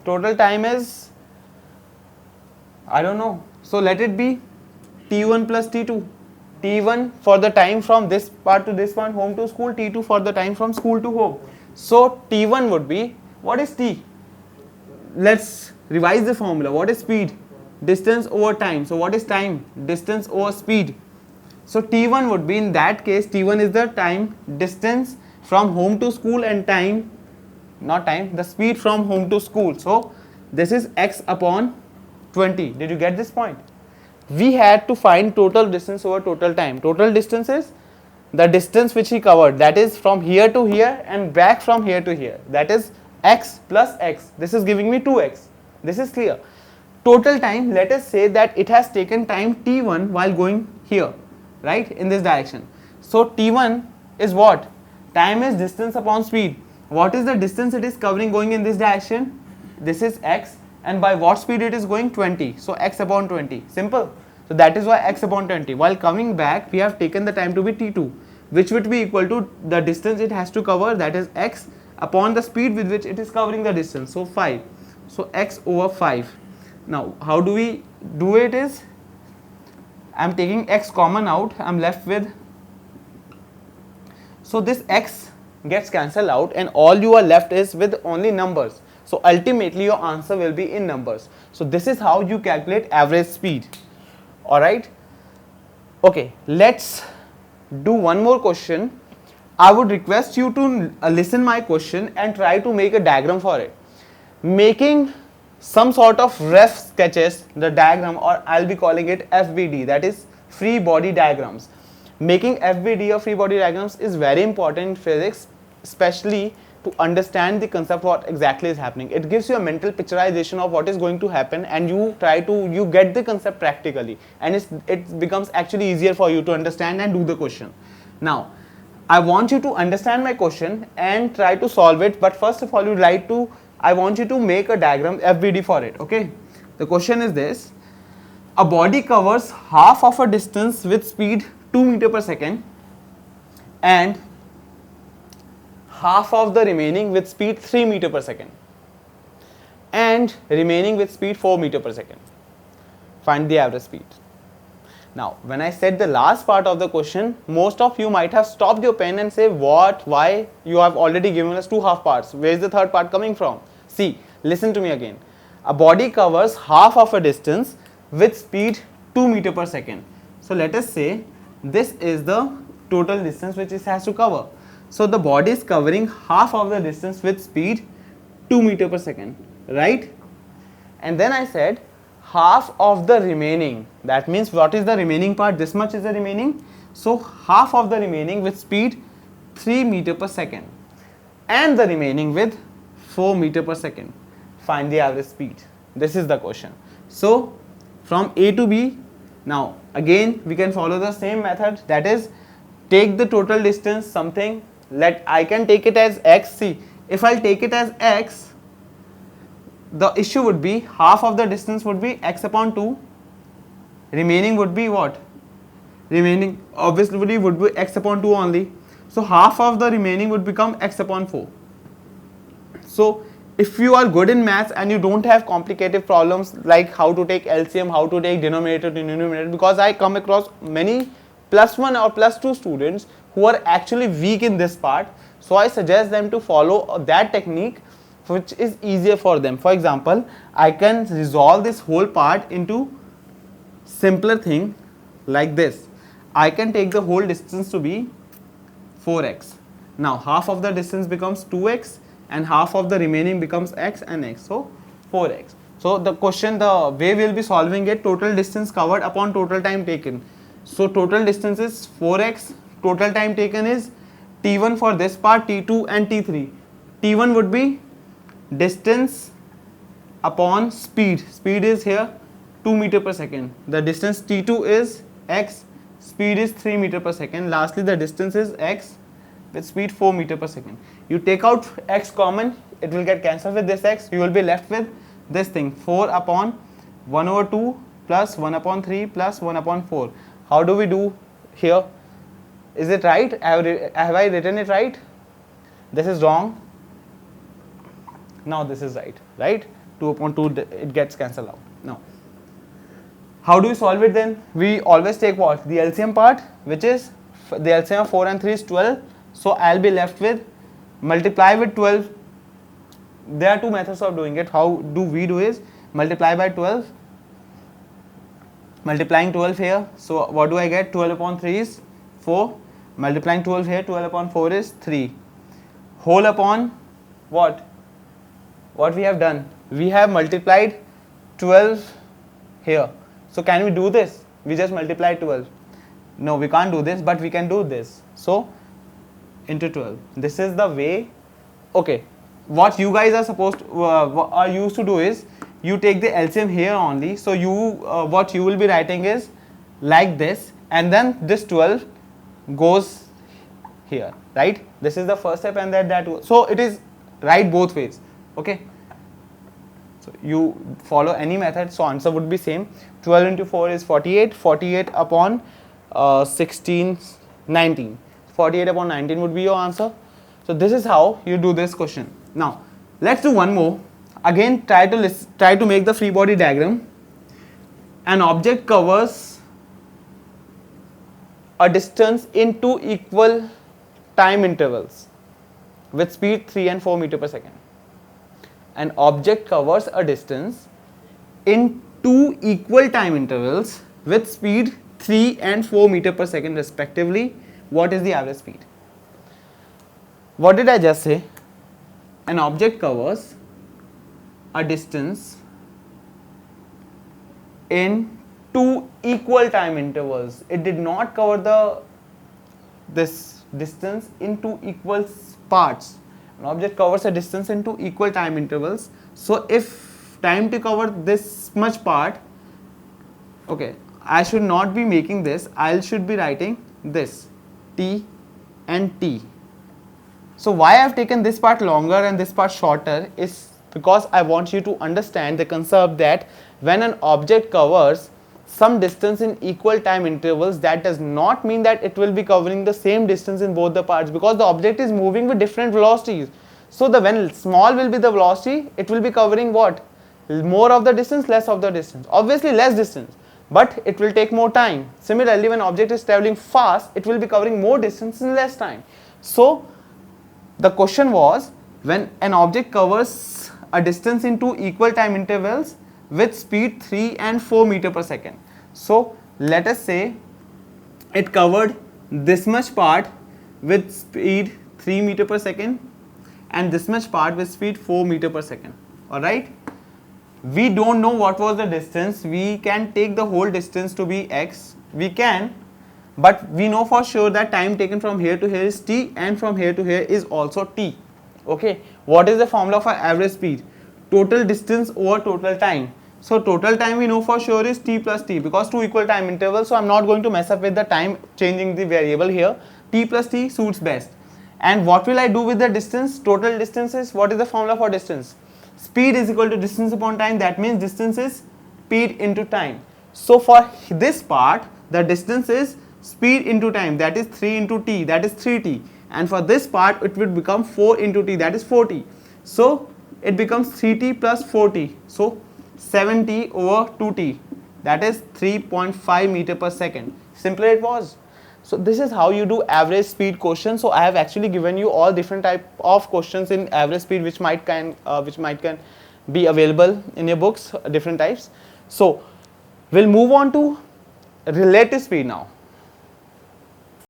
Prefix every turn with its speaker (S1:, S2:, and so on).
S1: total time is, I don't know, so let it be T1 plus T2. T1 for the time from this part to this one, home to school, T2 for the time from school to home. So T1 would be, what is T? Let's revise the formula. What is speed? Distance over time. So what is time? Distance over speed. So T1 would be, in that case, T1 is the time distance from home to school, and time, not time, the speed from home to school. So this is x upon 20. Did you get this point? We had to find total distance over total time. Total distance is the distance which he covered, that is from here to here and back from here to here, that is x plus x. This is giving me 2x. This is clear. Total time, let us say that it has taken time t1 while going here, right, in this direction. So t1 is what? Time is distance upon speed. What is the distance it is covering going in this direction? This is x, and by what speed it is going? 20. So x upon 20. Simple. So that is why x upon 20. While coming back, we have taken the time to be t2, which would be equal to the distance it has to cover, that is x upon the speed with which it is covering the distance. So 5. So x over 5. Now how do we do it is, I am taking x common out, I am left with, so this x gets cancelled out and all you are left is with only numbers. So ultimately your answer will be in numbers. So this is how you calculate average speed. Alright. Okay, let's do one more question. I would request you to listen my question and try to make a diagram for it. Making some sort of rough sketches, the diagram, or I'll be calling it FBD, that is free body diagrams. Making FBD or free body diagrams is very important in physics, especially to understand the concept what exactly is happening. It gives you a mental picturization of what is going to happen, and you get the concept practically, and it becomes actually easier for you to understand and do the question. Now I want you to understand my question and try to solve it, but first of all I want you to make a diagram FBD for it. Okay, the question is this: a body covers half of a distance with speed 2 meters per second and half of the remaining with speed 3 meters per second and remaining with speed 4 meters per second. Find the average speed. Now when I said the last part of the question, most of you might have stopped your pen and say, what, why, you have already given us 2 half parts, where is the third part coming from? See, listen to me again. A body covers half of a distance with speed 2 meters per second. So let us say this is the total distance which it has to cover. So the body is covering half of the distance with speed 2 meters per second, right? And then I said half of the remaining, that means what is the remaining part? This much is the remaining. So half of the remaining with speed 3 meters per second and the remaining with 4 meters per second. Find the average speed. This is the question. So from A to B, now again we can follow the same method, that is take the total distance something, I can take it as x. See, if I'll take it as x, the issue would be half of the distance would be x upon 2, remaining would be what? Remaining obviously would be x upon 2 only. So half of the remaining would become x upon 4. So if you are good in maths and you don't have complicated problems like how to take LCM, how to take denominator to numerator, because I come across many +1 or +2 students who are actually weak in this part, so I suggest them to follow that technique which is easier for them. For example, I can resolve this whole part into simpler thing like this. I can take the whole distance to be 4x. Now half of the distance becomes 2x and half of the remaining becomes x and x, so 4x. So the question, the way we will be solving it, total distance covered upon total time taken. So total distance is 4x, total time taken is t1 for this part, t2 and t3. t1 would be distance upon speed. Speed is here 2 meters per second. The distance t2 is x, speed is 3 meters per second. Lastly, the distance is x with speed 4 meters per second. You take out x common, it will get cancelled with this x. You will be left with this thing, 4 upon 1 over 2 plus 1 upon 3 plus 1 upon 4. How do we do here? Is it right? Have I written it right? This is wrong. Now this is right, right? 2 upon 2, it gets cancelled out. Now, how do we solve it then? We always take what? The LCM part, which is the LCM of 4 and 3 is 12. So I'll be left with multiply with 12. There are two methods of doing it. How do we do is multiply by 12. Multiplying 12 here. So what do I get? 12 upon 3 is 4. Multiplying 12 here, 12 upon 4 is 3. Whole upon what? What we have done? We have multiplied 12 here. So can we do this? We just multiply 12. No, we can't do this, but we can do this. So into 12. This is the way. Okay. What you guys are supposed to, are used to do is you take the LCM here only. So you what you will be writing is like this, and then this 12 goes here, right? This is the first step, and that so it is right both ways. Okay. So you follow any method, so answer would be same. 12 into 4 is 48. 48 upon 16, 19. 48 upon 19 would be your answer. So this is how you do this question. Now let's do one more. Again, try to make the free body diagram. An object covers a distance in two equal time intervals with speed 3 and 4 meter per second. An object covers a distance in two equal time intervals with speed 3 and 4 meter per second respectively. What is the average speed? What did I just say? An object covers a distance in two equal time intervals. It did not cover this distance in two equal parts. An object covers a distance in two equal time intervals. So if time to cover this much part, okay, I should not be making this. I should be writing this t and t. So why I have taken this part longer and this part shorter is because I want you to understand the concept that when an object covers some distance in equal time intervals, that does not mean that it will be covering the same distance in both the parts, because the object is moving with different velocities. So when small will be the velocity, it will be covering what? More of the distance, less of the distance. Obviously less distance, but it will take more time. Similarly, when object is traveling fast, it will be covering more distance in less time. So the question was, when an object covers a distance in two equal time intervals with speed 3 and 4 meter per second. So let us say it covered this much part with speed 3 meter per second and this much part with speed 4 meter per second. Alright. We don't know what was the distance. We can take the whole distance to be x. We can, but we know for sure that time taken from here to here is t, and from here to here is also t. Okay. What is the formula for average speed? Total distance over total time. So total time we know for sure is t plus t, because two equal time intervals. So I'm not going to mess up with the time changing the variable here. T plus t suits best. And what will I do with the distance? Total distance is, what is the formula for distance? Speed is equal to distance upon time. That means distance is speed into time. So for this part, the distance is speed into time, that is 3 into t, that is 3t. And for this part, it will become 4 into t, that is 4t. So it becomes 3t plus 4t. So 7t over 2t, that is 3.5 meter per second. Simple it was. So this is how you do average speed questions. So I have actually given you all different type of questions in average speed which might can be available in your books, different types. So we'll move on to relative speed now.